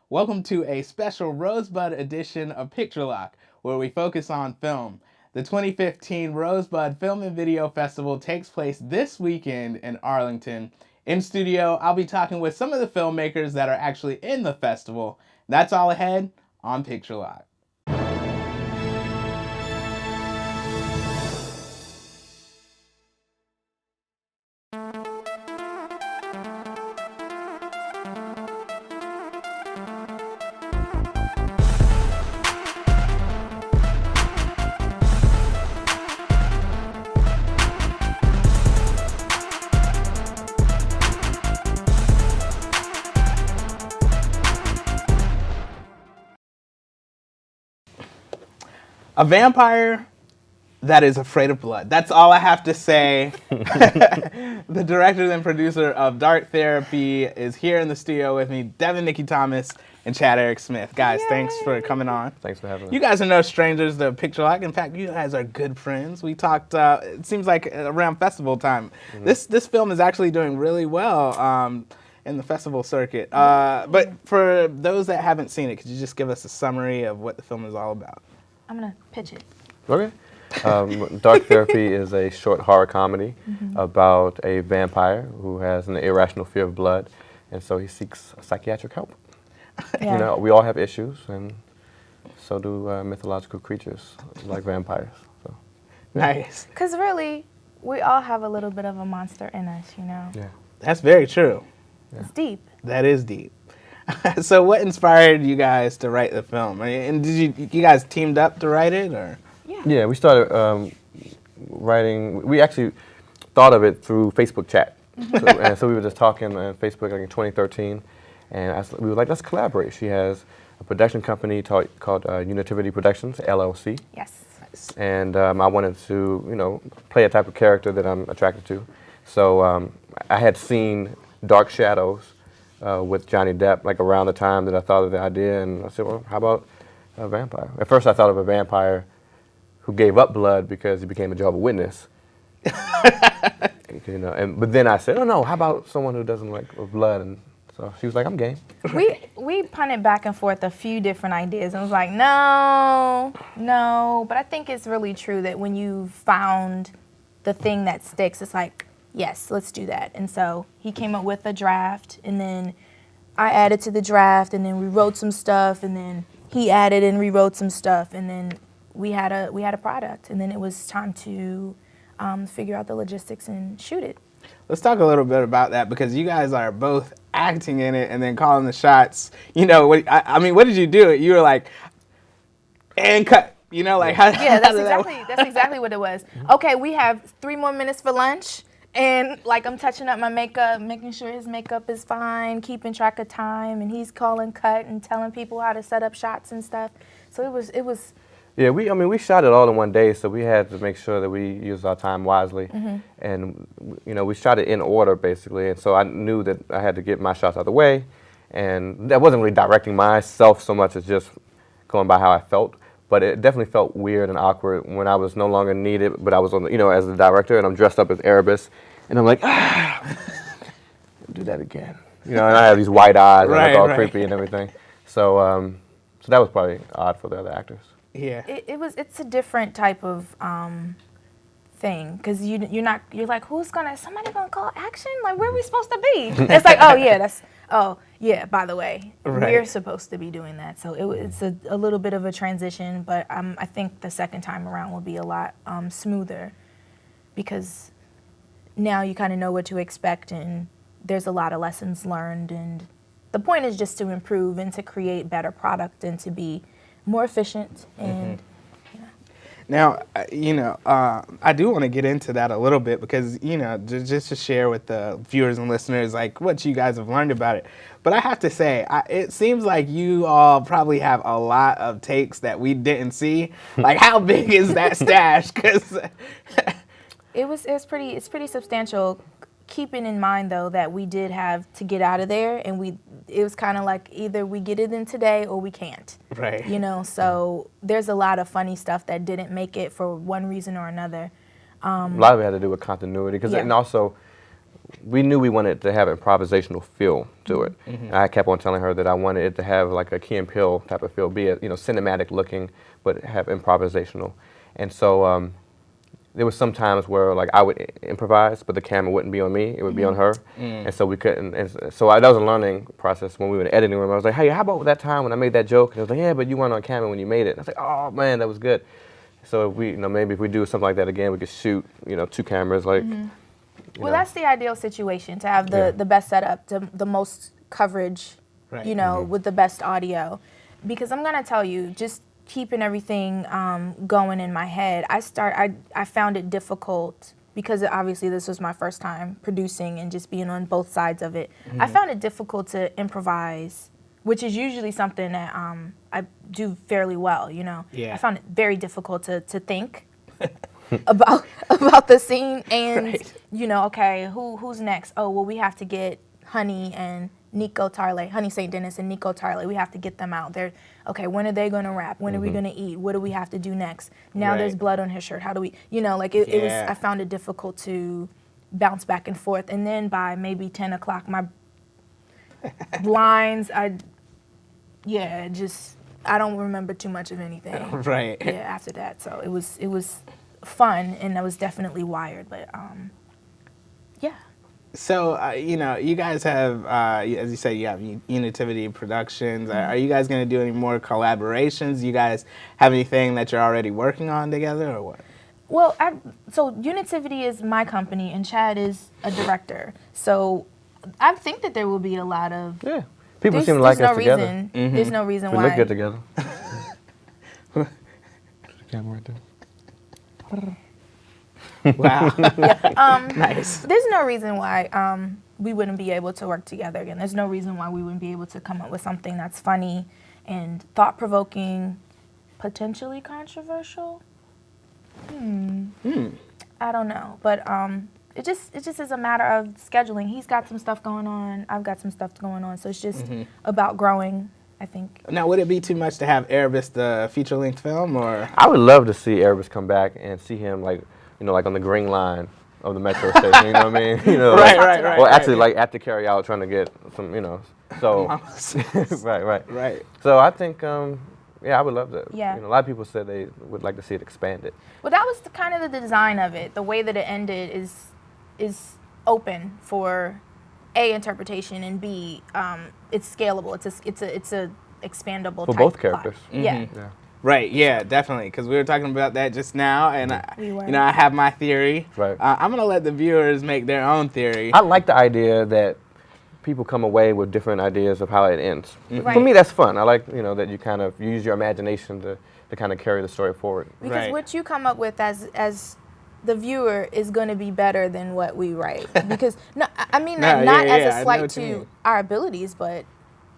Welcome to a special Rosebud edition of Picture Lock, where we focus on film. The 2015 Rosebud Film Video Festival takes place this weekend in Arlington. In studio, I'll be talking with some of the filmmakers that are actually in the festival. That's all ahead on Picture Lock. A vampire that is afraid of blood. That's all I have to say. The director and producer of Dark Therapy is here in the studio with me, Devin Nikki Thomas and Chad Eric Smith. Guys, Yay. Thanks for coming on. Thanks for having us. You guys are no strangers to Picture Lock. In fact, you guys are good friends. We talked, it seems like around festival time. Mm-hmm. This film is actually doing really well in the festival circuit. But for those that haven't seen it, could you just give us a summary of what the film is all about? I'm gonna pitch it. Okay. Dark Therapy is a short horror comedy about a vampire who has an irrational fear of blood, and so he seeks psychiatric help. Yeah. You know, we all have issues, and so do mythological creatures like vampires. So. Nice. Because really, we all have a little bit of a monster in us, you know? Yeah. That's very true. Yeah. It's deep. That is deep. So what inspired you guys to write the film? And did you guys teamed up to write it, or? Yeah, we started writing. We actually thought of it through Facebook chat. So we were just talking on Facebook like in 2013, and we were like, let's collaborate. She has a production company called Unitivity Productions, LLC. Yes. And I wanted to, you know, play a type of character that I'm attracted to. So I had seen Dark Shadows with Johnny Depp, like around the time that I thought of the idea, and I said, well, how about a vampire? At first I thought of a vampire who gave up blood because he became a Jehovah's Witness. You know, but then I said, oh no, how about someone who doesn't like blood? And so she was like, I'm game. We punted back and forth a few different ideas and was like, no. But I think it's really true that when you found the thing that sticks, it's like, yes, let's do that. And so he came up with a draft, and then I added to the draft, and then we wrote some stuff, and then he added and rewrote some stuff, and then we had a product, and then it was time to figure out the logistics and shoot it. Let's talk a little bit about that, because you guys are both acting in it and then calling the shots. You know, I mean, what did you do? You were like, and cut. You know, like how? Yeah, that's exactly what it was. Okay, we have 3 more minutes for lunch. And like I'm touching up my makeup, making sure his makeup is fine, keeping track of time, and he's calling cut and telling people how to set up shots and stuff. So it was. Yeah, we shot it all in one day, so we had to make sure that we used our time wisely, and you know, we shot it in order basically, and so I knew that I had to get my shots out of the way, and that wasn't really directing myself so much as just going by how I felt. But it definitely felt weird and awkward when I was no longer needed, but I was on, you know, as the director, and I'm dressed up as Erebus, and I'm like, do that again, you know, and I have these white eyes, and I look all creepy and everything. So, so that was probably odd for the other actors. Yeah. It's a different type of thing, because you're like, somebody gonna call action? Like, where are we supposed to be? It's like, by the way, we're supposed to be doing that. So it's a little bit of a transition, but I think the second time around will be a lot smoother, because now you kind of know what to expect, and there's a lot of lessons learned, and the point is just to improve and to create better product and to be more efficient. And Now, you know, I do want to get into that a little bit, because, you know, just to share with the viewers and listeners, like, what you guys have learned about it. But I have to say, it seems like you all probably have a lot of takes that we didn't see. Like, how big is that stash? Because it's pretty substantial. Keeping in mind, though, that we did have to get out of there, and it was kind of like either we get it in today or we can't. Right. You know, so there's a lot of funny stuff that didn't make it for one reason or another. A lot of it had to do with continuity, because and also we knew we wanted to have improvisational feel to it. And I kept on telling her that I wanted it to have like a Key and Peele type of feel, be it, you know, cinematic looking, but have improvisational. And so there was some times where like I would improvise, but the camera wouldn't be on me; it would be on her, and so we couldn't. And so that was a learning process when we were in the editing room. I was like, "Hey, how about that time when I made that joke?" And I was like, "Yeah, but you weren't on camera when you made it." And I was like, "Oh man, that was good." So if we, you know, maybe if we do something like that again, we could shoot, you know, 2 cameras, like. Well, that's the ideal situation, to have the best setup, the most coverage, you know, with the best audio. Because I'm going to tell you, just keeping everything going in my head, I found it difficult, because obviously this was my first time producing and just being on both sides of it. I found it difficult to improvise, which is usually something that I do fairly well, you know. Yeah. I found it very difficult to think about the scene and you know, okay, who's next? Oh, well, we have to get Honey and Nico Tarley, Honey St. Dennis and Nico Tarley. We have to get them out there. Okay, when are they gonna rap? When are we gonna eat? What do we have to do next? Now there's blood on his shirt. How do we, you know, like it was. I found it difficult to bounce back and forth. And then by maybe 10 o'clock, my lines, I don't remember too much of anything. Right. Yeah, after that. So it was fun, and I was definitely wired, but yeah. So, you know, you guys have, as you say, you have Unitivity Productions. Are you guys going to do any more collaborations? You guys have anything that you're already working on together, or what? Well, so Unitivity is my company, and Chad is a director. So I think that there will be a lot of... Yeah. People seem to like us together. There's no reason We why. look good together. Camera right there. Wow. Nice. There's no reason why we wouldn't be able to work together again. There's no reason why we wouldn't be able to come up with something that's funny and thought-provoking, potentially controversial. I don't know, but it just is a matter of scheduling. He's got some stuff going on. I've got some stuff going on. So it's just about growing, I think. Now, would it be too much to have Erebus, the feature-length film, or? I would love to see Erebus come back and see him, like, you know, like on the green line of the metro station. You know what I mean? You know, Right. Well, actually, like at the carry out, trying to get some, you know. So, right. So I think, yeah, I would love to. Yeah. You know, a lot of people said they would like to see it expanded. Well, that was kind of the design of it. The way that it ended is open for A, interpretation, and B, it's scalable. It's a expandable For type both plot. characters. Yeah. Right, yeah, definitely, because we were talking about that just now, and We were. you know, I have my theory. Right. I'm gonna let the viewers make their own theory. I like the idea that people come away with different ideas of how it ends. Right. For me, that's fun. I like, you know, that you kind of use your imagination to kind of carry the story forward. Because what you come up with as the viewer is going to be better than what we write. Because I mean that not as a slight to our abilities, but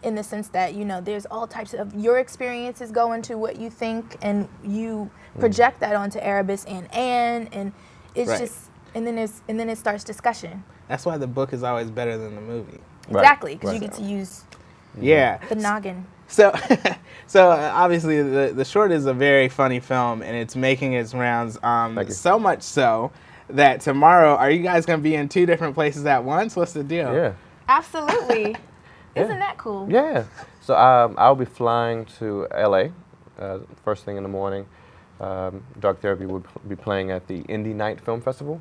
in the sense that, you know, there's all types of your experiences go into what you think, and you project that onto Erebus and Anne, and it's just and then it starts discussion. That's why the book is always better than the movie. Exactly, because you get to use the noggin. So, obviously the short is a very funny film, and it's making its rounds. So much so that tomorrow, are you guys going to be in 2 different places at once? What's the deal? Yeah. Absolutely. Isn't that cool? Yeah. So I'll be flying to LA first thing in the morning. Dark Therapy will be playing at the Indie Night Film Festival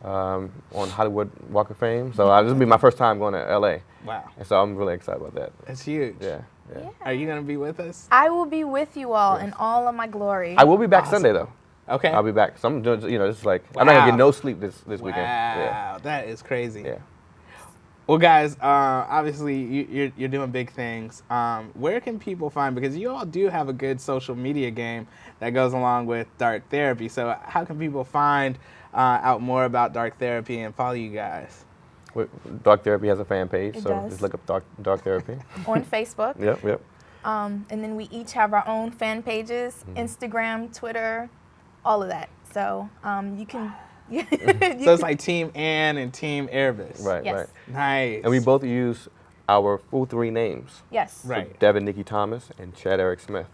on Hollywood Walk of Fame. So this will be my first time going to LA. Wow. And so I'm really excited about that. That's huge. Yeah. Are you going to be with us? I will be with you all in all of my glory. I will be back Sunday though. Okay. I'll be back. So I'm doing, you know, just like I'm not gonna get no sleep this weekend. Wow, that is crazy. Yeah. Well, guys, obviously you're doing big things. Where can people find, because you all do have a good social media game that goes along with Dark Therapy. So how can people find out more about Dark Therapy and follow you guys? Dark Therapy has a fan page, so does. just look up Dark Therapy. On Facebook. Yep. And then we each have our own fan pages, Instagram, Twitter, all of that. So you can. So it's like Team Anne and Team Erebus. Right. Nice. And we both use our full 3 names. Yes. So Right. Devin Nikki Thomas and Chad Eric Smith.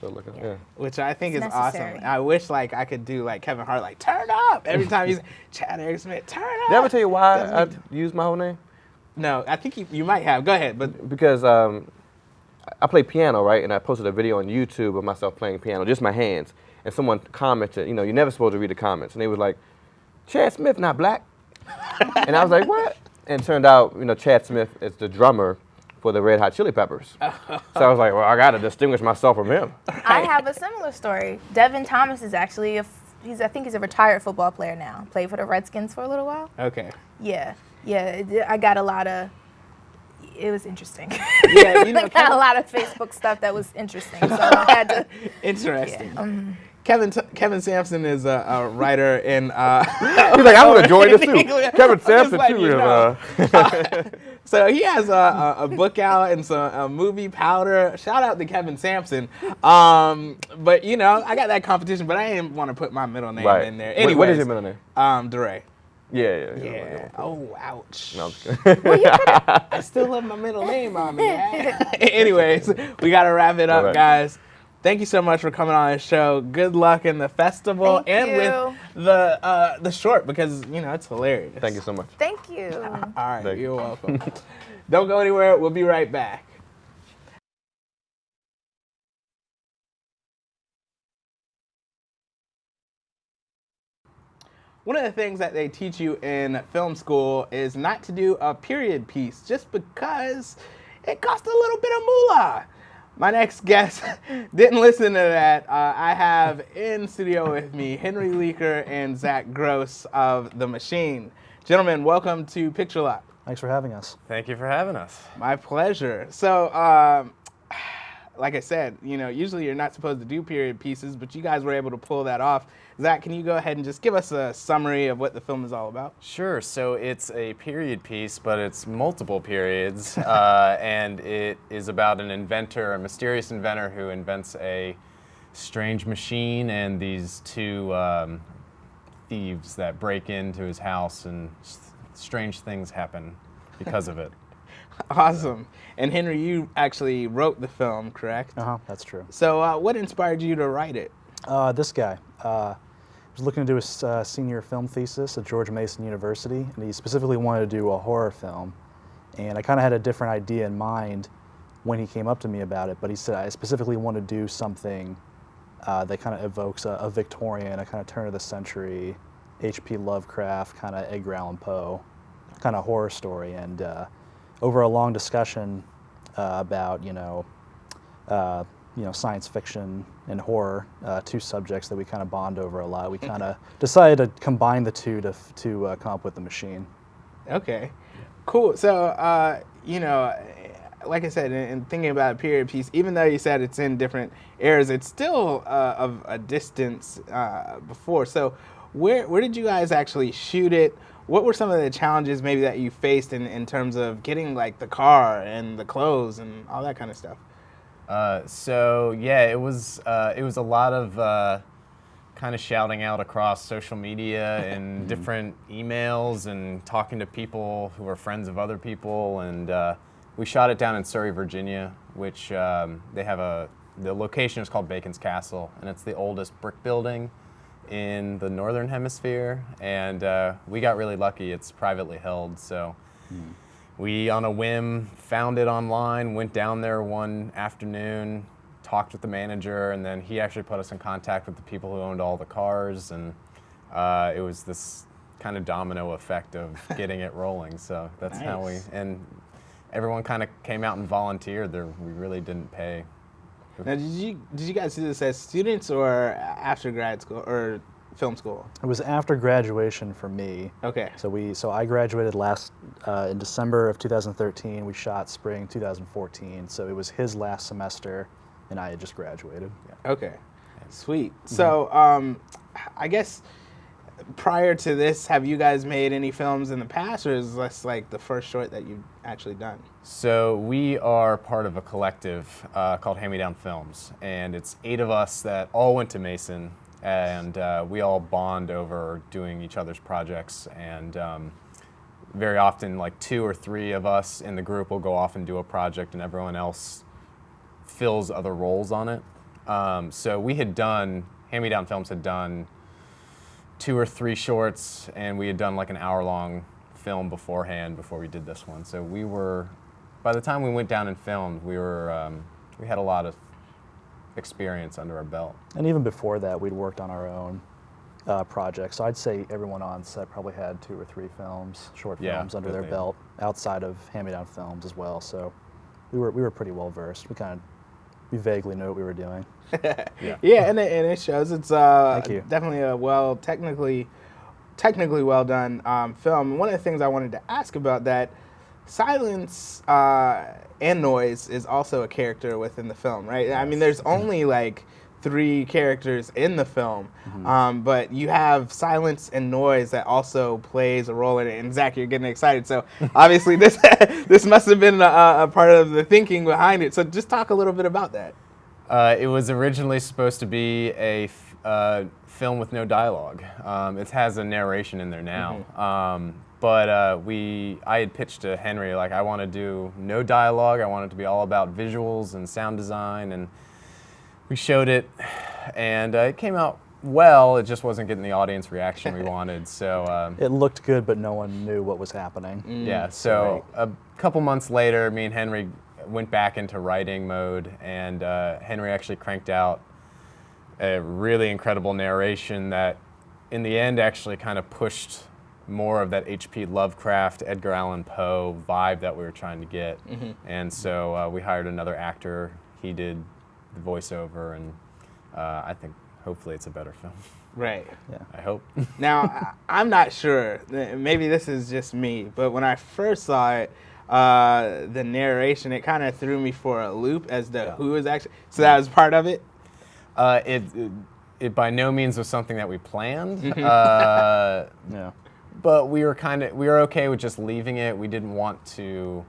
Still looking. Yeah. Which I think It's is necessary. awesome. I wish like I could do like Kevin Hart, like turn up every time he's Chad Eric Smith, turn up. Did I ever tell you why I Doesn't used my whole name? No, I think you might have. Go ahead, but Because I play piano, right? And I posted a video on YouTube of myself playing piano, just my hands. And someone commented, you know, you're never supposed to read the comments. And they was like, Chad Smith, not black. And I was like, what? And it turned out, you know, Chad Smith is the drummer for the Red Hot Chili Peppers. So I was like, well, I got to distinguish myself from him. I have a similar story. Devin Thomas is actually I think he's a retired football player now. Played for the Redskins for a little while. okay. Yeah. I got a lot of. It was interesting. Yeah, you know, I got a lot of Facebook stuff that was interesting, so I had to. Interesting. Yeah, Kevin Sampson is a writer in. He's like, I would enjoy this too. Kevin Sampson letting too you is. know. So he has a book out and a movie Powder. Shout out to Kevin Sampson. But you know, I got that competition, but I didn't want to put my middle name Right. in there. What Anyways, is your middle name? DeRay. Yeah. Oh, ouch. No, I'm just kidding. I still love my middle name, Mom and Dad. Anyways, we got to wrap it up, All right. guys. Thank you so much for coming on the show. Good luck in the festival Thank and with the short because, you know, it's hilarious. Thank you so much. Thank you. All right, Thank you. you're welcome. Don't go anywhere. We'll be right back. One of the things that they teach you in film school is not to do a period piece just because it costs a little bit of moolah. My next guest didn't listen to that. I have in studio with me Henry Leaker and Zach Gross of The Machine. Gentlemen, welcome to Picture Lock. Thanks for having us. Thank you for having us. My pleasure. So, like I said, you know, usually you're not supposed to do period pieces, but you guys were able to pull that off. Zach, can you go ahead and just give us a summary of what the film is all about? Sure. So it's a period piece, but it's multiple periods, and it is about an inventor, a mysterious inventor who invents a strange machine, and these two thieves that break into his house, and strange things happen because of it. Awesome. And Henry, you actually wrote the film, correct? That's true. So what inspired you to write it? This guy was looking to do a senior film thesis at George Mason University, and he specifically wanted to do a horror film. And I kind of had a different idea in mind when he came up to me about it, but he said I specifically want to do something that kind of evokes a Victorian, a kind of turn of the century, H.P. Lovecraft, kind of Edgar Allan Poe kind of horror story. And over a long discussion about, science fiction and horror, two subjects that we kind of bond over a lot, we kind of decided to combine the two to come up with The Machine. Okay, cool. So, like I said, in thinking about a period piece, even though you said it's in different eras, it's still of a distance before. So where did you guys actually shoot it? What were some of the challenges maybe that you faced in terms of getting like the car and the clothes and all that kind of stuff? It was a lot of kind of shouting out across social media and different emails and talking to people who are friends of other people, and we shot it down in Surrey, Virginia, which they have the location is called Bacon's Castle, and it's the oldest brick building in the Northern Hemisphere, and we got really lucky. It's privately held, so we, on a whim, found it online, went down there one afternoon, talked with the manager, and then he actually put us in contact with the people who owned all the cars, and it was this kind of domino effect of getting it rolling, so that's Nice. how and everyone kind of came out and volunteered. We really didn't pay. Now, did you guys do this as students or after grad school or film school? It was after graduation for me. Okay. So I graduated in December of 2013. We shot spring 2014. So it was his last semester, and I had just graduated. Yeah. Okay. Sweet. So, I guess prior to this, have you guys made any films in the past, or is this like the first short that you've actually done? So we are part of a collective called Hand Me Down Films, and it's 8 of us that all went to Mason, and we all bond over doing each other's projects, and very often like 2 or 3 of us in the group will go off and do a project, and everyone else fills other roles on it. So we had done, Hand Me Down Films had done 2 or 3 shorts, and we had done like an hour-long film beforehand before we did this one. So we were, by the time we went down and filmed, we had a lot of experience under our belt. And even before that, we'd worked on our own projects. So I'd say everyone on set probably had 2 or 3 films, short films under their belt, outside of Hand-Me-Down Films as well. So we were pretty well versed. We vaguely knew what we were doing. Yeah, and it shows. It's Thank you. definitely a technically well done film. One of the things I wanted to ask about that, silence and noise is also a character within the film, right? Yes. I mean, there's only like 3 characters in the film, but you have silence and noise that also plays a role in it. And Zach, you're getting excited, so obviously this this must have been a part of the thinking behind it. So just talk a little bit about that. It was originally supposed to be a film with no dialogue. It has a narration in there now. But I had pitched to Henry, like, I want to do no dialogue. I want it to be all about visuals and sound design. And we showed it, and it came out well. It just wasn't getting the audience reaction we wanted. So it looked good, but no one knew what was happening. Yeah. So a couple months later, me and Henry went back into writing mode, and Henry actually cranked out a really incredible narration that, in the end, actually kind of pushed more of that H.P. Lovecraft, Edgar Allan Poe vibe that we were trying to get. And so we hired another actor. He did the voiceover, and I think hopefully it's a better film. Right. Yeah. I hope. Now, I'm not sure. Maybe this is just me, but when I first saw it, the narration, it kind of threw me for a loop as to who was actually. So that was part of it. It by no means was something that we planned. Yeah. But we were okay with just leaving it. We didn't want to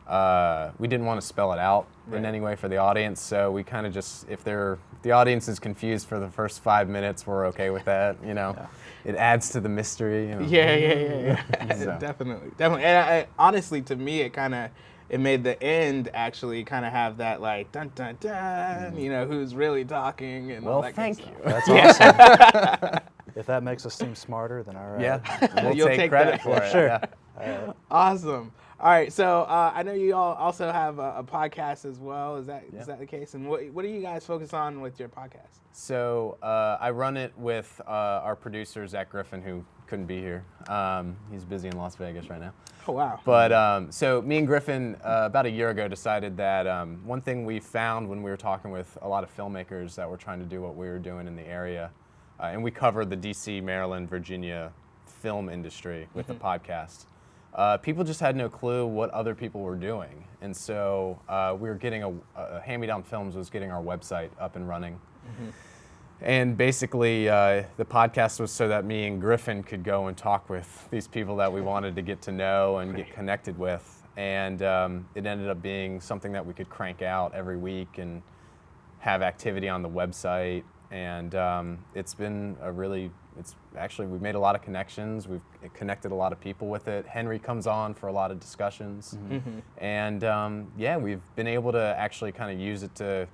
spell it out in any way for the audience. So we kind of just, if the audience is confused for the first 5 minutes, we're okay with that. You know, it adds to the mystery. You know? Yeah. So. Definitely. And honestly, to me, it made the end actually kind of have that like dun dun dun. You know, who's really talking and all that thank kind you. of That's awesome. If that makes us seem smarter, then all right. Yeah, we'll You'll take take credit that. for it. Sure. Yeah. Awesome. All right, so I know you all also have a podcast as well. Is that the case? And what do you guys focus on with your podcast? So I run it with our producer, Zach Griffin, who couldn't be here. He's busy in Las Vegas right now. Oh, wow. But so me and Griffin, about a year ago, decided that one thing we found when we were talking with a lot of filmmakers that were trying to do what we were doing in the area, and we covered the D.C., Maryland, Virginia film industry with the podcast. People just had no clue what other people were doing. And so we were getting Hand Me Down Films was getting our website up and running. And basically, the podcast was so that me and Griffin could go and talk with these people that we wanted to get to know and get connected with. And it ended up being something that we could crank out every week and have activity on the website. And it's been we've made a lot of connections. We've connected a lot of people with it. Henry comes on for a lot of discussions. And we've been able to actually kind of use it to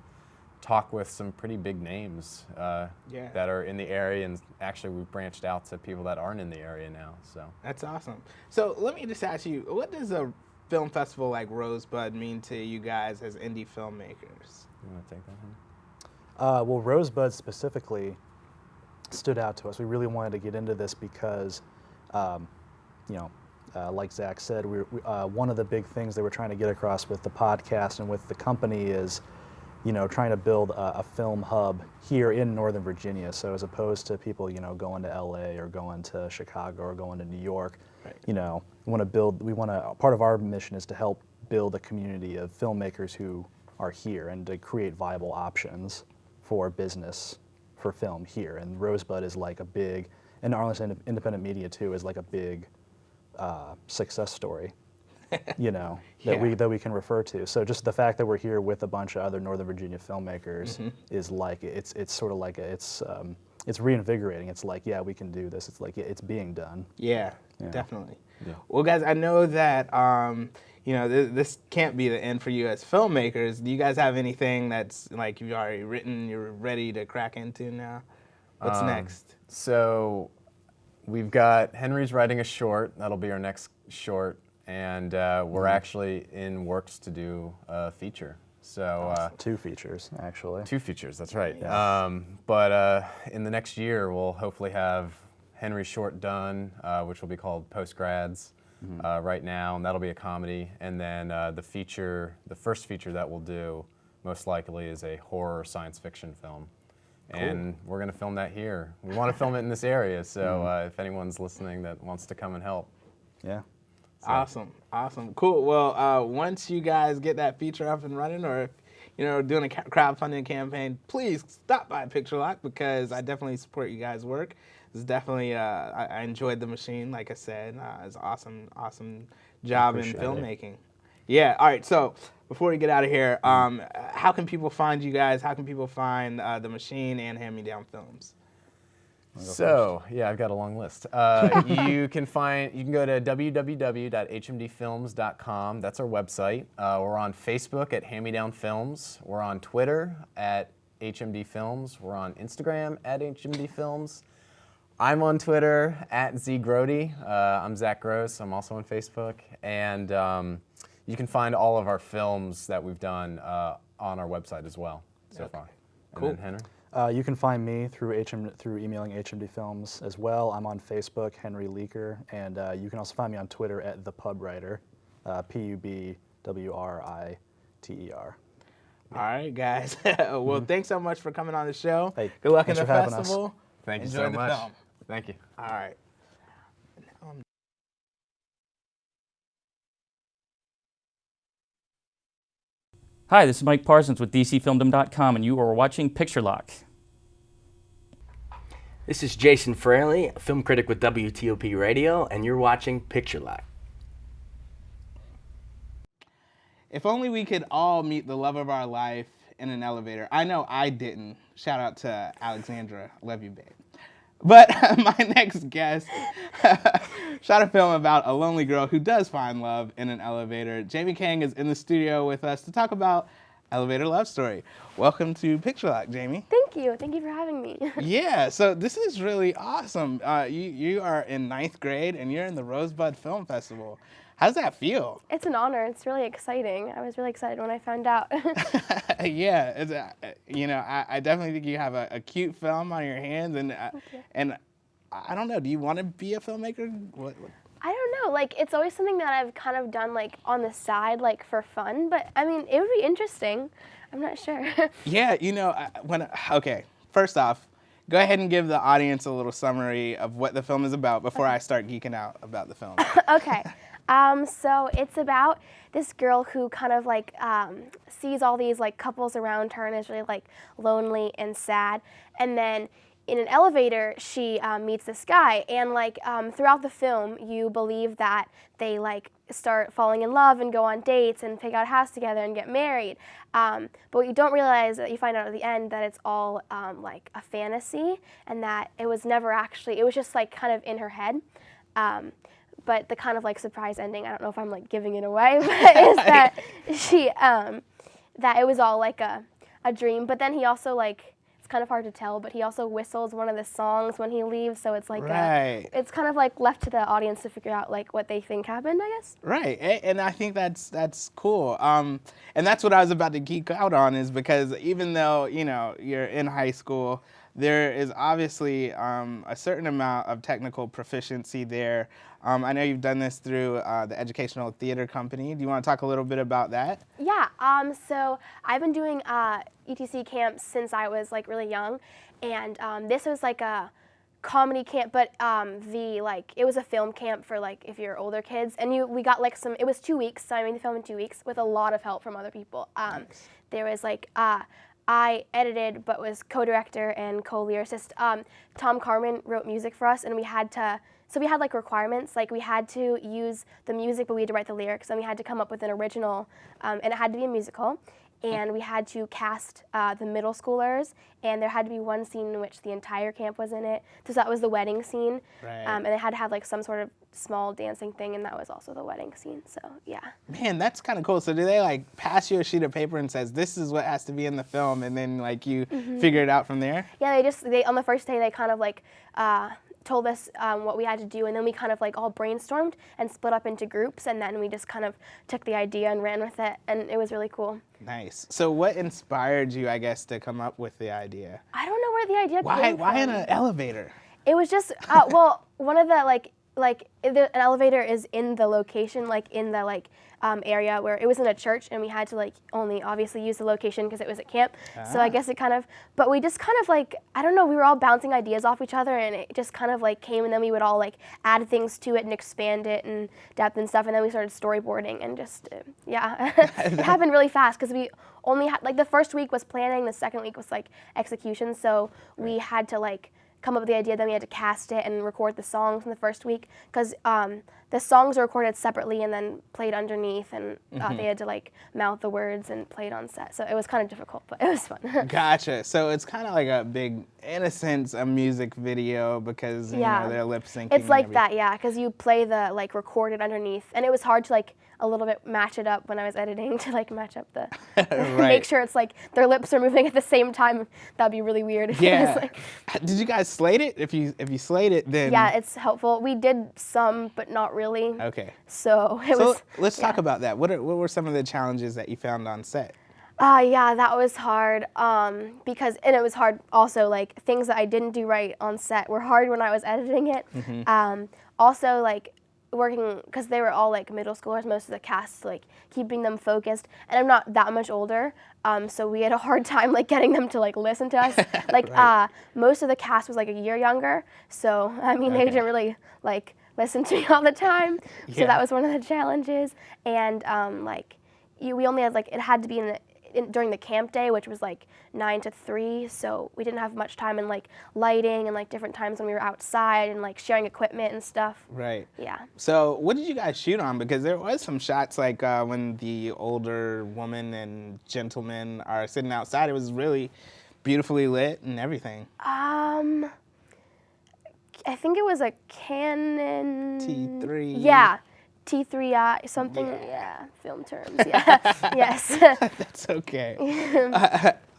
talk with some pretty big names that are in the area, and actually we've branched out to people that aren't in the area now. So That's awesome. So let me just ask you, what does a film festival like Rosebud mean to you guys as indie filmmakers? you want to take that, Henry? Well, Rosebud specifically stood out to us. We really wanted to get into this because, like Zach said, one of the big things they were trying to get across with the podcast and with the company is, trying to build a film hub here in Northern Virginia. So as opposed to people, going to LA or going to Chicago or going to New York, part of our mission is to help build a community of filmmakers who are here and to create viable options for business for film here. And Rosebud is like a big, and Arlington Independent Media too is like a big success story, that we can refer to. So just the fact that we're here with a bunch of other Northern Virginia filmmakers is like, it's sort of like it's reinvigorating. It's like, yeah, we can do this. It's like, yeah, it's being done. Yeah, definitely. Well, guys, I know that this can't be the end for you as filmmakers. Do you guys have anything that's like you've already written, you're ready to crack into now? What's next? So we've got Henry's writing a short. That'll be our next short, and we're actually in works to do a feature. So 2 features, actually. 2 features. That's right. Yeah. But in the next year, we'll hopefully have Henry's short done, which will be called Postgrads right now, and that'll be a comedy. And then the first feature that we'll do, most likely, is a horror science fiction film. Cool. And we're going to film that here. We want to film it in this area, so if anyone's listening that wants to come and help. Yeah. So. Awesome. Cool. Well, once you guys get that feature up and running, or if doing a crowdfunding campaign, please stop by Picture Lock, because I definitely support you guys' work. It's definitely I enjoyed The Machine, like I said. It's awesome job in filmmaking. Yeah. All right. So before we get out of here, how can people find you guys? How can people find The Machine and Hand Me Down Films? So, yeah, I've got a long list. You can go to www.hmdfilms.com. That's our website. We're on Facebook at Hand Me Down Films. We're on Twitter at HMD Films. We're on Instagram at HMD Films. I'm on Twitter at zgrody. I'm Zach Gross. I'm also on Facebook. And you can find all of our films that we've done on our website as well so far. Cool. And then Henry? You can find me through emailing HMD Films as well. I'm on Facebook, Henry Leaker, and you can also find me on Twitter at The Pub Writer, PUBWRITER. All right, guys. Well, thanks so much for coming on the show. Hey, good luck in thanks the for having us. festival. Thank you Enjoy so the much. film. Thank you. All right. Hi, this is Mike Parsons with DCFilmdom.com, and you are watching Picture Lock. This is Jason Fraley, a film critic with WTOP Radio, and you're watching Picture Lock. If only we could all meet the love of our life in an elevator. I know I didn't. Shout out to Alexandra. Love you, babe. But my next guest shot a film about a lonely girl who does find love in an elevator. Jamie Kang is in the studio with us to talk about Elevator Love Story. Welcome to Picture Lock, Jamie. Thank you. Thank you for having me. Yeah, so this is really awesome. You are in 9th grade and you're in the Rosebud Film Festival. How does that feel? It's an honor. It's really exciting. I was really excited when I found out. Yeah, it's, I definitely think you have a cute film on your hands, and I don't know. Do you want to be a filmmaker? What? I don't know. Like, it's always something that I've kind of done like on the side, like for fun. But I mean, it would be interesting. I'm not sure. Yeah, okay. First off, go ahead and give the audience a little summary of what the film is about before I start geeking out about the film. Okay. So it's about this girl who kind of like sees all these like couples around her and is really like lonely and sad. And then in an elevator, she meets this guy, and like throughout the film, you believe that they like start falling in love and go on dates and pick out a house together and get married. But what you don't realize, that you find out at the end, that it's all like a fantasy, and that it was never actually. It was just like kind of in her head. But the kind of like surprise ending, I don't know if I'm like giving it away, but is that she that it was all like a dream. But then he also like. It's kind of hard to tell, but he also whistles one of the songs when he leaves, so it's like it's kind of like left to the audience to figure out like what they think happened, I guess. Right, and I think that's cool. And that's what I was about to geek out on, is because even though you're in high school, there is obviously a certain amount of technical proficiency there. I know you've done this through the Educational Theater Company. Do you want to talk a little bit about that? Yeah. So I've been doing ETC camps since I was like really young, and this was like a comedy camp, but it was a film camp for like if you're older kids, and we got like it was 2 weeks, so I made the film in 2 weeks with a lot of help from other people. Nice. There was like I edited but was co-director and co-lyricist. Tom Carmen wrote music for us, and we had like requirements, like we had to use the music, but we had to write the lyrics, and we had to come up with an original, and it had to be a musical. and we had to cast the middle schoolers, and there had to be one scene in which the entire camp was in it. So that was the wedding scene, Right. And they had to have like some sort of small dancing thing, and that was also the wedding scene. So yeah. Man, that's kind of cool. So do they like pass you a sheet of paper and says this is what has to be in the film, and then like you figure it out from there? Yeah, they on the first day they kind of like told us what we had to do, and then we kind of like all brainstormed and split up into groups, and then we just kind of took the idea and ran with it, and it was really cool. Nice. So what inspired you, I guess, to come up with the idea? I don't know where the idea came Why in from. an elevator? It was just well, one of the an elevator is in the location, like in the area where it was in a church, and we had to like only obviously use the location because it was at camp. So I guess it kind of, but we just kind of like, I don't know, we were all bouncing ideas off each other, and it just kind of like came, and then we would all like add things to it and expand it and depth and stuff, and then we started storyboarding, and just yeah, it happened really fast because we only had like the first week was planning, the second week was like execution, so we had to like come up with the idea, then we had to cast it and record the songs in the first week because the songs were recorded separately and then played underneath, and they had to like mouth the words and play it on set. So it was kind of difficult, but it was fun. Gotcha. So it's kind of like a big, in a sense, a music video because you know, they're lip syncing. It's like that, yeah, because you play the like recorded underneath, and it was hard to like a little bit match it up when I was editing to like match up the make sure it's like their lips are moving at the same time. That'd be really weird. If it was, like, Did you guys slate it? If you slate it, then yeah, it's helpful. We did some, but not really. Okay. So it was. Let's talk about that. What were some of the challenges that you found on set? Yeah, that was hard because, and it was hard also, like, things that I didn't do right on set were hard when I was editing it. Also, like, working, because they were all, like, middle schoolers, most of the cast, like, keeping them focused, and I'm not that much older, so we had a hard time, like, getting them to, like, listen to us. Like, most of the cast was, like, a year younger, so, I mean, they didn't really, like, listen to me all the time, so that was one of the challenges, and, like, we only had, like, it had to be during the camp day, which was like 9 to 3, so we didn't have much time in like lighting and like different times when we were outside and like sharing equipment and stuff. Right. Yeah. So what did you guys shoot on? Because there was some shots like when the older woman and gentleman are sitting outside. It was really beautifully lit and everything. I think it was a Canon T3. Yeah. T3i, something, film terms, yes. That's okay.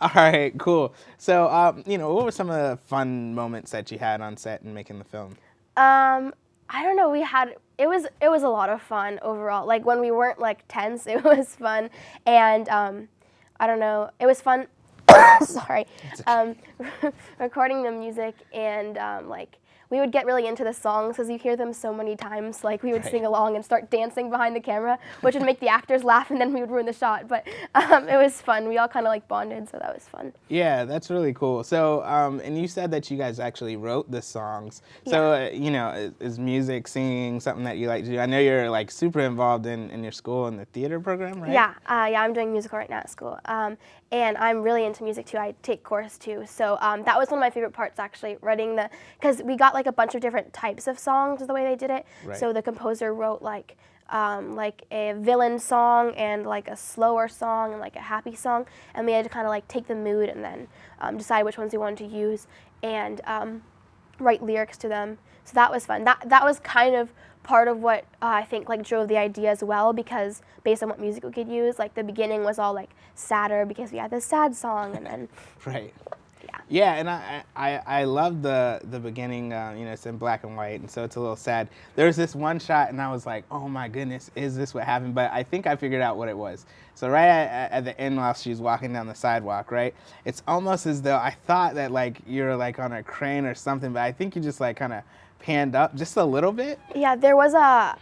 All right, cool. So, you know, what were some of the fun moments that you had on set in making the film? I don't know, it was a lot of fun overall. Like, when we weren't, like, tense, it was fun, and, I don't know, it was fun, sorry, recording the music and, like, we would get really into the songs because you hear them so many times. Like, we would sing along and start dancing behind the camera, which would make the actors laugh, and then we would ruin the shot. But it was fun. We all kind of like bonded, so that was fun. Yeah, that's really cool. So, and you said that you guys actually wrote the songs. So, you know, is music, singing something that you like to do? I know you're like super involved in your school in the theater program, right? Yeah, I'm doing musical right now at school. And I'm really into music too. I take chorus too. So that was one of my favorite parts, actually, writing because we got like a bunch of different types of songs is the way they did it. Right. So the composer wrote like a villain song and like a slower song and like a happy song, and we had to kind of like take the mood and then decide which ones we wanted to use and write lyrics to them. So that was fun. That was kind of part of what I think like drove the idea as well, because based on what music we could use, like the beginning was all like sadder because we had this sad song, and then Right. yeah. Yeah, and I love the beginning. You know, it's in black and white, and so it's a little sad. There's this one shot, and I was like, oh my goodness, is this what happened? But I think I figured out what it was. So right at the end, while she's walking down the sidewalk, right, it's almost as though I thought that like you're like on a crane or something, but I think you just like kind of panned up just a little bit. Yeah, there was a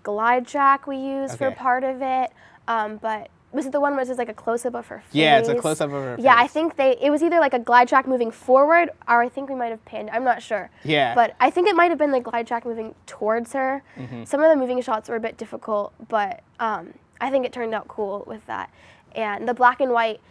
glide track we used for Okay. part of it, but was it the one where it's just like a close-up of her face? Yeah, it's a close-up of her Yeah, I face. think it was either like a glide track moving forward, or I think we might have panned. I'm not sure. Yeah. But I think it might have been the glide track moving towards her. Some of the moving shots were a bit difficult, but I think it turned out cool with that. And the black and white,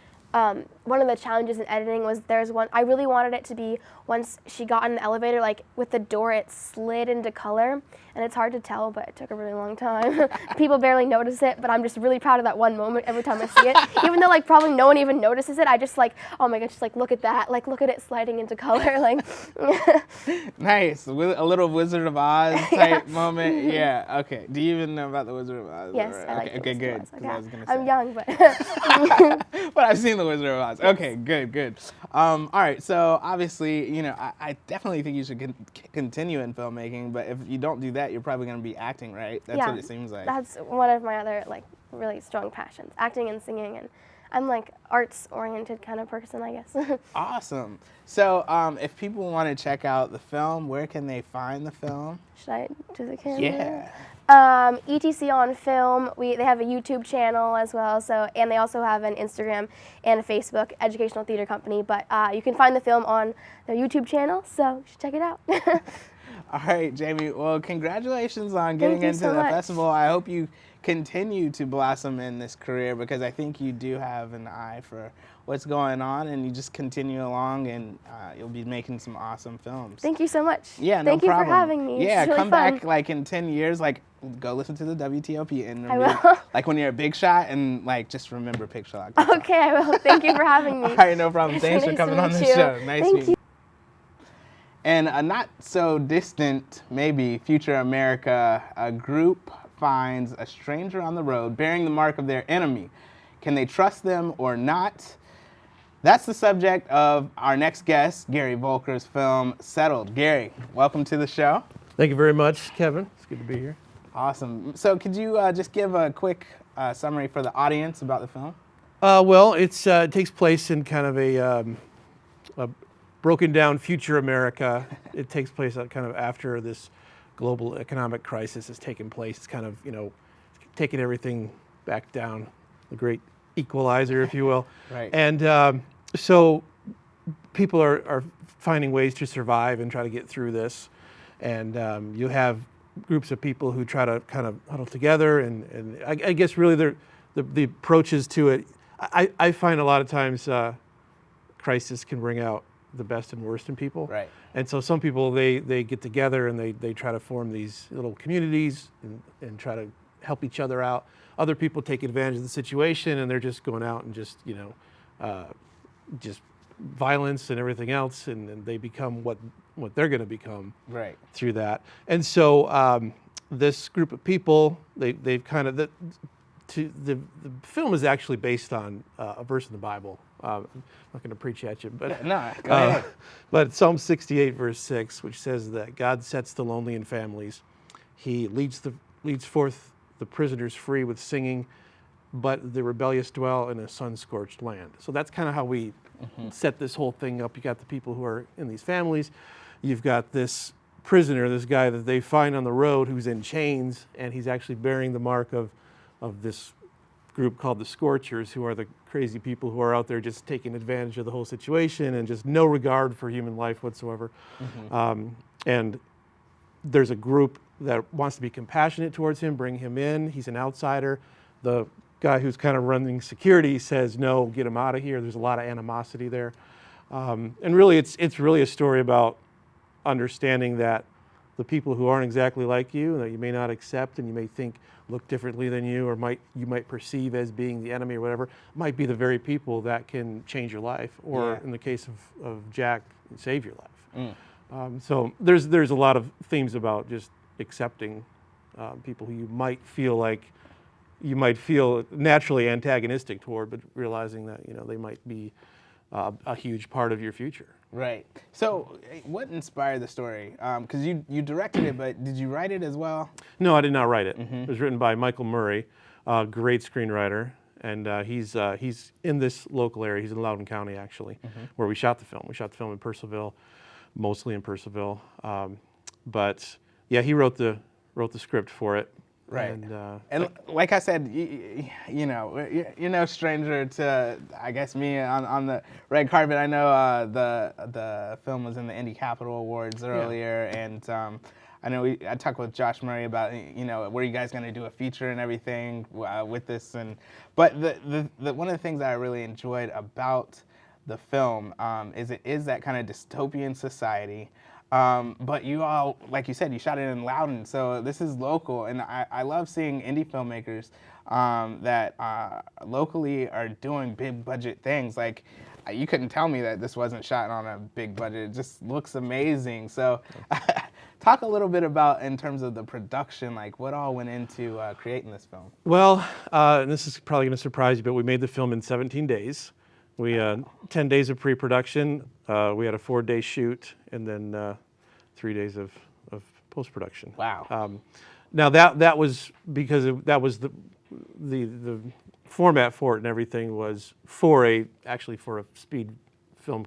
one of the challenges in editing was there's one, I really wanted it to be once she got in the elevator, like with the door, it slid into color. And it's hard to tell, but it took a really long time. People barely notice it, but I'm just really proud of that one moment every time I see it. Even though like probably no one even notices it, I just like, oh my gosh, just like look at that. Like look at it sliding into color. Like Nice. A little Wizard of Oz type moment. Yeah, okay. Do you even know about the Wizard of Oz? yes, Right. I like Okay, the good. Wizard of 'Cause I Oz. was gonna I'm say. young, but But I've seen the Wizard of Oz. Okay, good. All right, so obviously, you know, I definitely think you should continue in filmmaking, but if you don't do that, you're probably going to be acting, right? That's yeah, what it seems like. that's one of my other like really strong passions, acting and singing, and I'm like arts-oriented kind of person, I guess. Awesome. So if people want to check out the film, where can they find the film? Should I do the camera? Yeah. ETC on Film. They have a YouTube channel as well, and they also have an Instagram and a Facebook, Educational Theater Company. But you can find the film on their YouTube channel, so you should check it out. All right, Jamie. Well, congratulations on getting you into so the much. festival. I hope you continue to blossom in this career because I think you do have an eye for what's going on, and you just continue along, and you'll be making some awesome films. Thank you so much. Yeah, no Thank you problem. for having me. Yeah, it's really come fun. back like in 10 years, like go listen to the WTOP interview. I will. Like when you're a big shot, and like just remember Picture Lock. That's all. Okay, I will. Thank you for having me. All right, no problem. Thanks for Nice coming to on the meet you. show. Nice Thank meeting you. And a not so distant, maybe, future America, a group finds a stranger on the road bearing the mark of their enemy. Can they trust them or not? That's the subject of our next guest, Gary Volker's film, Settled. Gary, welcome to the show. Thank you very much, Kevin. It's good to be here. Awesome. So could you just give a quick summary for the audience about the film? Well, it takes place in kind of a broken down future America. It takes place kind of after this global economic crisis has taken place. It's kind of, taking everything back down, the great equalizer, if you will. Right. And so people are finding ways to survive and try to get through this. And you have groups of people who try to kind of huddle together. And I guess really the approaches to it, I find a lot of times crisis can bring out the best and worst in people. Right. And so some people, they get together and they try to form these little communities and try to help each other out. Other people take advantage of the situation and they're just going out and just, just violence and everything else, and they become what they're going to become Right. through that. And so this group of people, they've kind of, the film is actually based on a verse in the Bible. I'm not going to preach at you, but No, go ahead. but Psalm 68 verse 6, which says that God sets the lonely in families. He leads forth the prisoners free with singing, but the rebellious dwell in a sun-scorched land. So that's kind of how we set this whole thing up. You got the people who are in these families. You've got this prisoner, this guy that they find on the road who's in chains, and he's actually bearing the mark of this group called the Scorchers, who are the crazy people who are out there just taking advantage of the whole situation and just no regard for human life whatsoever. And there's a group that wants to be compassionate towards him, bring him in. He's an outsider. The guy who's kind of running security says, no, get him out of here. There's a lot of animosity there. And really, it's really a story about understanding that the people who aren't exactly like you, that you may not accept and you may think look differently than you, or you might perceive as being the enemy or whatever, might be the very people that can change your life, or Yeah. in the case of Jack, save your life. So there's a lot of themes about just accepting people who you might feel naturally antagonistic toward, but realizing that they might be a huge part of your future. Right. So, what inspired the story? Because you directed it, but did you write it as well? No, I did not write it. It was written by Michael Murray, a great screenwriter, and he's in this local area. He's in Loudoun County, actually, where we shot the film. We shot the film in Purcellville, mostly in Purcellville. But yeah, he wrote the script for it. Right. And like I said, you're no stranger to, I guess, me on the red carpet. I know the film was in the Indie Capital Awards earlier, and I know I talked with Josh Murray about, were you guys going to do a feature and everything with this? But the one of the things that I really enjoyed about the film is it is that kind of dystopian society. But you all, like you said, you shot it in Loudon, so this is local, and I love seeing indie filmmakers that locally are doing big budget things. Like, you couldn't tell me that this wasn't shot on a big budget. It just looks amazing. So talk a little bit about, in terms of the production, like what all went into creating this film. Well, and this is probably going to surprise you, but we made the film in 17 days. We 10 days of pre-production. We had a 4-day shoot, and then 3 days of post-production. Wow. Now that was because that was the format for it, and everything was for a speed film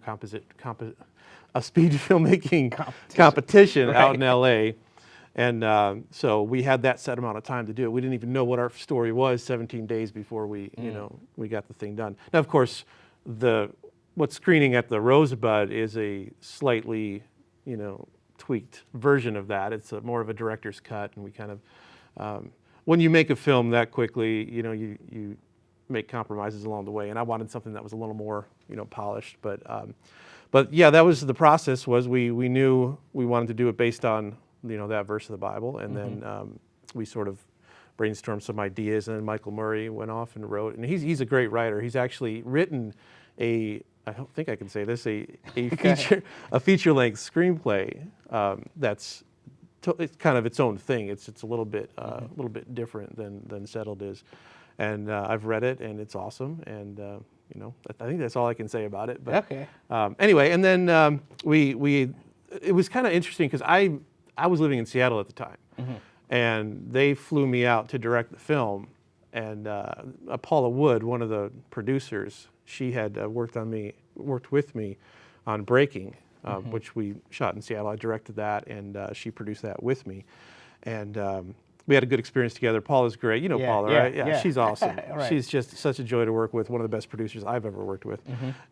a speed filmmaking competition out in LA. And so we had that set amount of time to do it. We didn't even know what our story was 17 days before we got the thing done. Now, of course, what's screening at the Rosebud is a slightly, tweaked version of that. It's more of a director's cut, and we kind of, when you make a film that quickly, you make compromises along the way. And I wanted something that was a little more, polished. But yeah, that was the process. Was we knew we wanted to do it based on that verse of the Bible, and then we sort of brainstormed some ideas, and then Michael Murray went off and wrote. And he's a great writer. He's actually written I don't think I can say this, a feature-length screenplay that's it's kind of its own thing. It's a little bit different than Settled is, and I've read it, and it's awesome. And I think that's all I can say about it. But Okay. Anyway, and then it was kind of interesting because I was living in Seattle at the time, and they flew me out to direct the film. And Paula Wood, one of the producers, she had worked with me on Breaking, which we shot in Seattle. I directed that, and she produced that with me. And we had a good experience together. Paula's great. You know Paula, right? Yeah, she's awesome. Right. She's just such a joy to work with, one of the best producers I've ever worked with.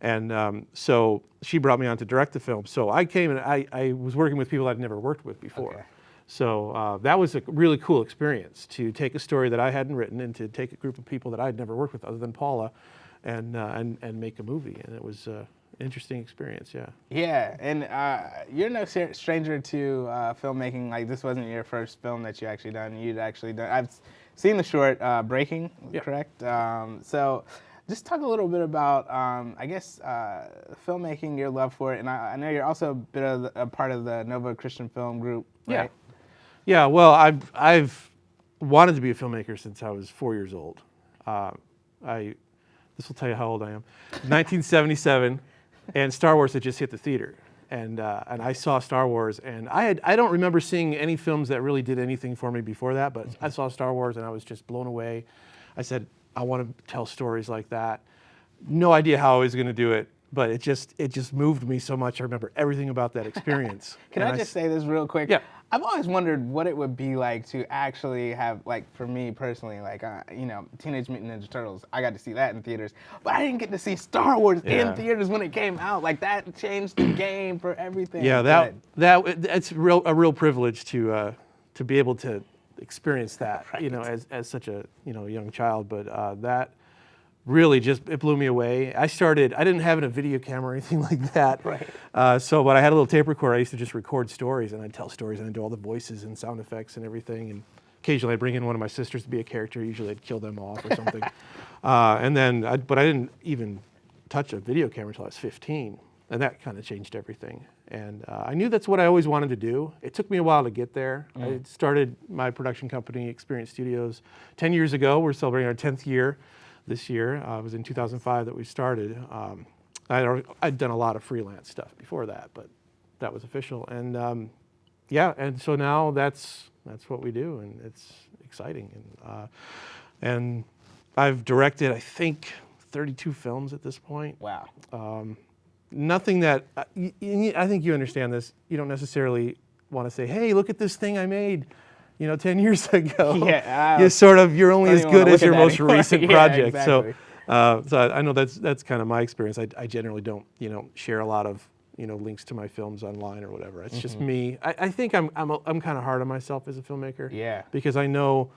And so she brought me on to direct the film. So I came, and I was working with people I'd never worked with before. Okay. So that was a really cool experience, to take a story that I hadn't written and to take a group of people that I'd never worked with other than Paula and make a movie. And it was an interesting experience, yeah. Yeah, and you're no stranger to filmmaking. Like, this wasn't your first film that you actually done. You'd actually done, I've seen the short Breaking, correct? So just talk a little bit about, I guess, filmmaking, your love for it. And I know you're also a part of the Nova Christian Film Group, right? Yeah, well, I've wanted to be a filmmaker since I was 4 years old. This will tell you how old I am. 1977, and Star Wars had just hit the theater, and I saw Star Wars, and I don't remember seeing any films that really did anything for me before that, but I saw Star Wars and I was just blown away. I said, I want to tell stories like that. No idea how I was going to do it, but it just moved me so much. I remember everything about that experience. Can I just say this real quick? Yeah. I've always wondered what it would be like to actually have, like, for me personally, like, Teenage Mutant Ninja Turtles. I got to see that in theaters, but I didn't get to see Star Wars in theaters when it came out. Like, that changed the game for everything. Yeah, that's a real privilege to be able to experience that, Right. as such a young child. But that really it blew me away. I didn't have a video camera or anything like that. Right. But I had a little tape recorder. I used to just record stories, and I'd tell stories, and I'd do all the voices and sound effects and everything. And occasionally I'd bring in one of my sisters to be a character. Usually I'd kill them off or something. But I didn't even touch a video camera until I was 15. And that kind of changed everything. And I knew that's what I always wanted to do. It took me a while to get there. I started my production company, Experience Studios, 10 years ago. We're celebrating our 10th year this year. It was in 2005 that we started. I'd done a lot of freelance stuff before that, but that was official. And and so now that's what we do, and it's exciting. And I've directed, I think, 32 films at this point. Wow. Nothing that, I think you understand this, you don't necessarily want to say, hey, look at this thing I made 10 years ago. Yeah. You're only as good as your most recent Yeah, project. exactly. So I know that's kind of my experience. I generally don't, share a lot of, links to my films online or whatever. It's just me. I think I'm kind of hard on myself as a filmmaker. Yeah. Because I know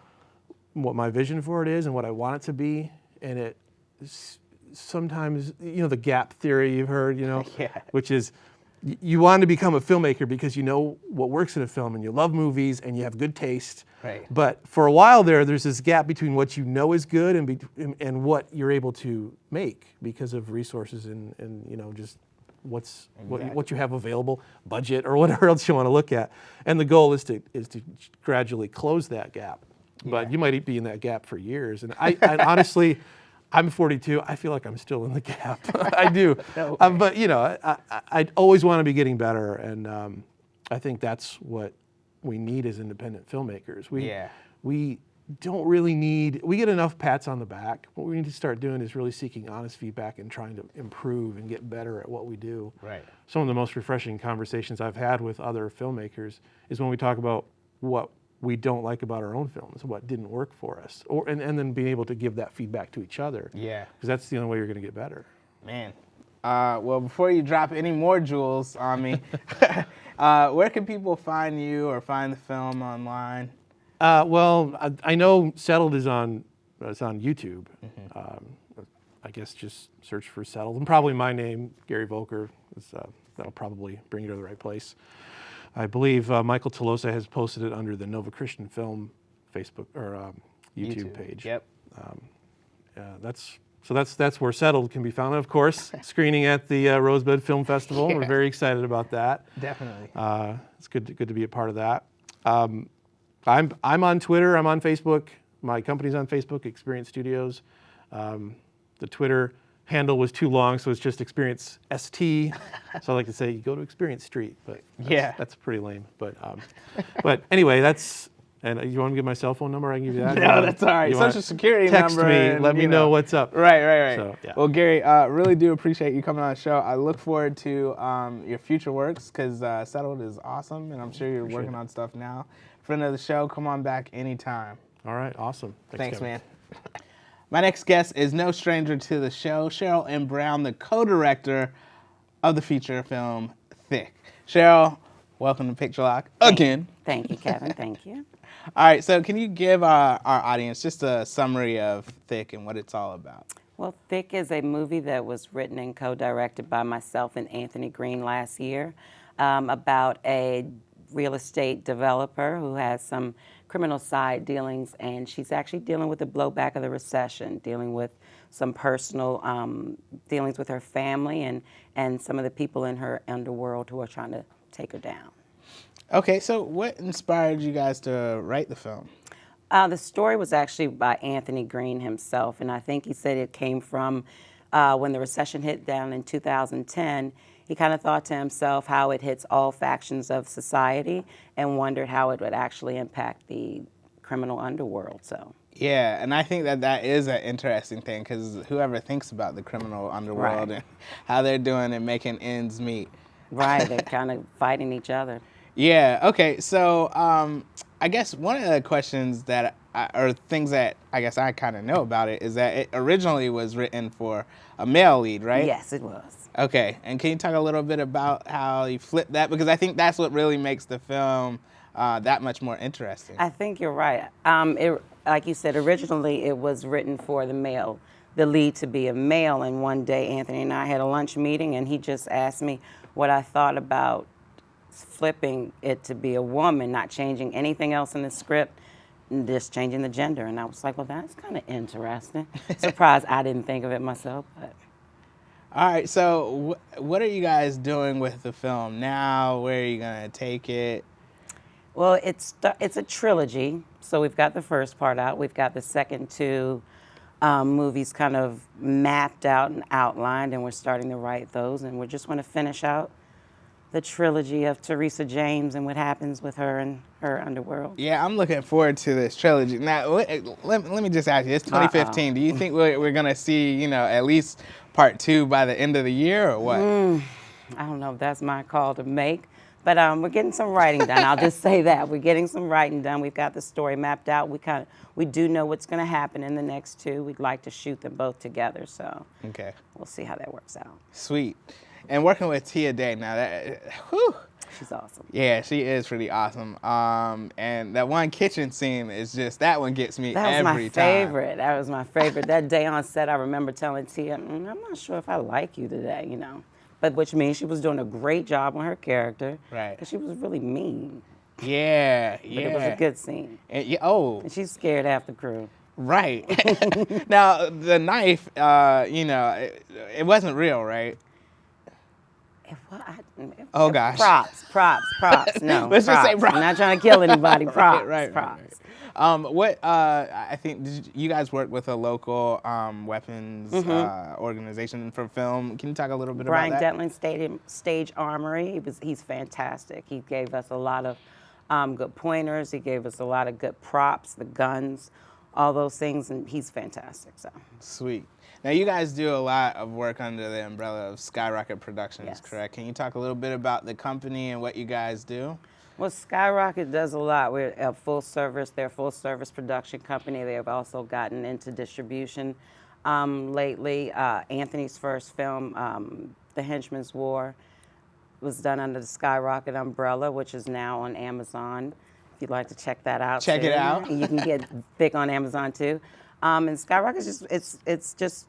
what my vision for it is and what I want it to be, and it sometimes, the gap theory you've heard, Yeah. which is you want to become a filmmaker because you know what works in a film and you love movies and you have good taste. Right. But for a while there's this gap between what you know is good and what you're able to make because of resources and just what you have available, budget or whatever else you want to look at. And the goal is to gradually close that gap. But you might be in that gap for years. And I honestly, I'm 42. I feel like I'm still in the gap. I do. But I always want to be getting better, and I think that's what we need as independent filmmakers. We don't really need. We get enough pats on the back. What we need to start doing is really seeking honest feedback and trying to improve and get better at what we do. Right. Some of the most refreshing conversations I've had with other filmmakers is when we talk about what we don't like about our own films, what didn't work for us, and then being able to give that feedback to each other. Yeah. Because that's the only way you're going to get better. Man. Well, before you drop any more jewels on me, where can people find you or find the film online? Well, I know Settled is on YouTube. I guess just search for Settled, and probably my name, Gary Volker, that'll probably bring you to the right place. I believe Michael Tolosa has posted it under the Nova Christian Film Facebook or YouTube page. Yep. That's where Settled can be found. And of course, screening at the Rosebud Film Festival. Yeah. We're very excited about that. Definitely. It's good to be a part of that. I'm on Twitter. I'm on Facebook. My company's on Facebook, Experience Studios. The Twitter handle was too long, so it's just Experience ST. So I like to say, you go to Experience Street, but that's pretty lame. But anyway, that's. And you want to give my cell phone number? I can give you that. No, that's all right. Social security text number. Text me. Let me know what's up. Right. So, yeah. Well, Gary, really do appreciate you coming on the show. I look forward to your future works because Settled is awesome, and I'm sure you're working on stuff now. Friend of the show, come on back anytime. All right, awesome. Thanks, Kevin. man. My next guest is no stranger to the show, Cheryl M. Brown, the co-director of the feature film Thick. Cheryl, welcome to Picture Lock again. Thank you, Kevin. Thank you. All right, so can you give our audience just a summary of Thick and what it's all about? Well, Thick is a movie that was written and co-directed by myself and Anthony Green last year about a real estate developer who has some criminal side dealings, and she's actually dealing with the blowback of the recession, dealing with some personal dealings with her family and some of the people in her underworld who are trying to take her down. Okay, so what inspired you guys to write the film? The story was actually by Anthony Green himself, and I think he said it came from when the recession hit down in 2010. He kind of thought to himself how it hits all factions of society and wondered how it would actually impact the criminal underworld. So. Yeah, and I think that is an interesting thing because whoever thinks about the criminal underworld and how they're doing and making ends meet. Right, they're kind of fighting each other. Yeah, okay, so I guess one of the questions or things that I guess I kind of know about it is that it originally was written for a male lead, right? Yes, it was. Okay, and can you talk a little bit about how you flipped that? Because I think that's what really makes the film that much more interesting. I think you're right. Like you said, originally it was written for the lead to be a male, and one day Anthony and I had a lunch meeting and he just asked me what I thought about flipping it to be a woman, not changing anything else in the script, just changing the gender. And I was like, well, that's kind of interesting. Surprised I didn't think of it myself. But. All right, so what are you guys doing with the film now? Where are you going to take it? Well, it's a trilogy. So we've got the first part out. We've got the second two movies kind of mapped out and outlined, and we're starting to write those. And we just want to finish out the trilogy of Teresa James and what happens with her and her underworld. Yeah, I'm looking forward to this trilogy. Now, let me just ask you, it's 2015. Do you think we're going to see, at least part 2 by the end of the year or what? I don't know if that's my call to make, but we're getting some writing done. I'll just say that. We're getting some writing done. We've got the story mapped out. We do know what's going to happen in the next 2. We'd like to shoot them both together, so okay. We'll see how that works out. Sweet. And working with Tia Day now, She's awesome. Yeah, she is pretty awesome. And that one kitchen scene is just, that one gets me That was every my time. favorite. That was my favorite. That day on set, I remember telling Tia, I'm not sure if I like you today, you know. But which means she was doing a great job on her character. Right. Because she was really mean. Yeah, But it was a good scene. And, oh, And she scared half the crew. right. Now, the knife, you know, it wasn't real, right? Oh, gosh. Props. No, Let's just say props. I'm not trying to kill anybody. Props, right. props. I think you guys work with a local weapons organization for film. Can you talk a little bit Brian about that? Detling Stage Armory. He's fantastic. He gave us a lot of good pointers. He gave us a lot of good props, the guns, all those things, and he's fantastic. So Sweet. Now, you guys do a lot of work under the umbrella of Skyrocket Productions, Yes. correct? Can you talk a little bit about the company and what you guys do? Well, Skyrocket does a lot. We're a full service. They're a full service production company. They have also gotten into distribution lately. Anthony's first film, The Henchman's War, was done under the Skyrocket umbrella, which is now on Amazon. If you'd like to check that out, Check it out. And you can get big on Amazon too. And Skyrocket is it's just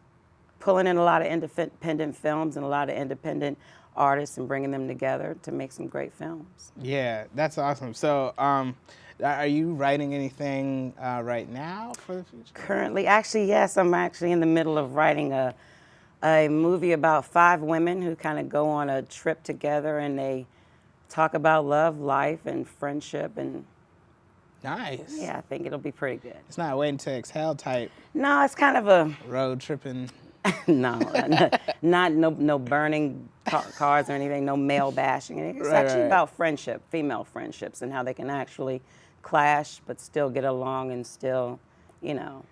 pulling in a lot of independent films and a lot of independent artists and bringing them together to make some great films. Yeah, that's awesome. So, are you writing anything right now for the future? Currently, actually, yes, I'm actually in the middle of writing a movie about 5 women who kind of go on a trip together and they talk about love, life, and friendship. And Nice. yeah, I think it'll be pretty good. It's not waiting to exhale type No, it's kind of a road tripping. no burning cars or anything, no male bashing. It's Right, actually right. about friendship, female friendships, and how they can actually clash but still get along and still, you know,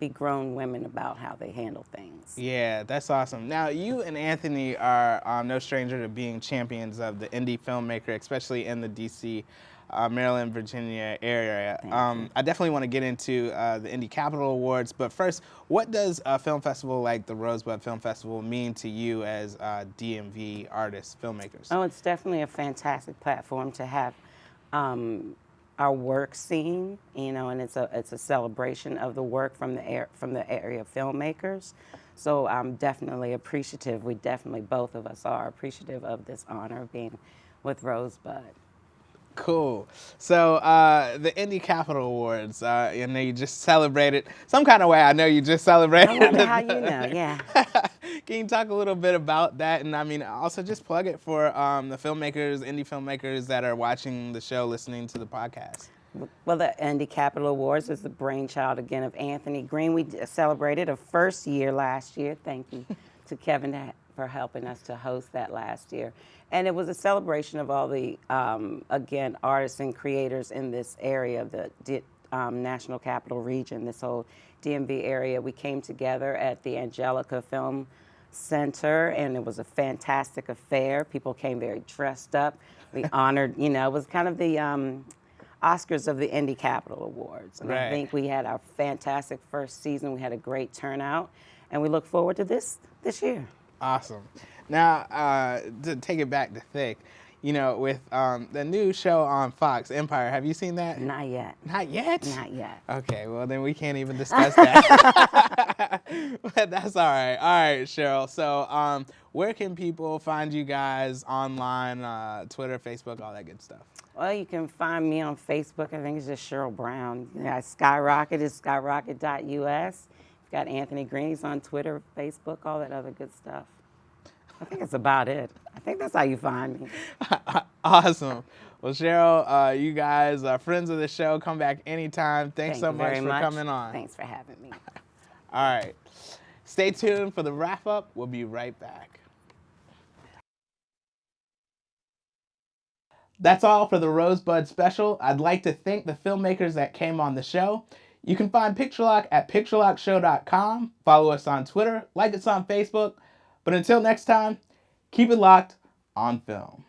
be grown women about how they handle things. Yeah, that's awesome. Now, you and Anthony are no stranger to being champions of the indie filmmaker, especially in the D.C., Maryland, Virginia area. I definitely want to get into the Indie Capital Awards, but first, what does a film festival like the Rosebud Film Festival mean to you as DMV artists, filmmakers? Oh, it's definitely a fantastic platform to have our work seen, you know, and it's a celebration of the work from the area filmmakers. So I'm definitely appreciative. We definitely, both of us are appreciative of this honor of being with Rosebud. Cool. So the Indie Capital Awards, you know, you just celebrated some kind of way. I know you just celebrated. I wonder how you know, yeah. Can you talk a little bit about that? And I mean, also just plug it for the filmmakers, indie filmmakers that are watching the show, listening to the podcast. Well, the Indie Capital Awards is the brainchild, again, of Anthony Green. We celebrated a first year last year. Thank you to Kevin for helping us to host that last year. And it was a celebration of all the, again, artists and creators in this area of the National Capital Region, this whole DMV area. We came together at the Angelica Film Center, and it was a fantastic affair. People came very dressed up. We honored, you know, it was kind of the Oscars of the Indie Capital Awards. And Right. I think we had our fantastic first season. We had a great turnout, and we look forward to this year. Awesome. Now, to take it back to Thick, you know, with the new show on Fox, Empire, have you seen that? Not yet. Not yet? Not yet. Okay, well, then we can't even discuss that. But that's all right. All right, Cheryl. So where can people find you guys online, Twitter, Facebook, all that good stuff? Well, you can find me on Facebook. I think it's just Cheryl Brown. Yeah, Skyrocket is skyrocket.us. You've got Anthony Green. He's on Twitter, Facebook, all that other good stuff. I think that's about it. I think that's how you find me. Awesome. Well, Cheryl, you guys are friends of the show. Come back anytime. Thanks so much for coming on. Thanks for having me. All right. Stay tuned for the wrap-up. We'll be right back. That's all for the Rosebud special. I'd like to thank the filmmakers that came on the show. You can find Picture Lock at picturelockshow.com. Follow us on Twitter, like us on Facebook. But until next time, keep it locked on film.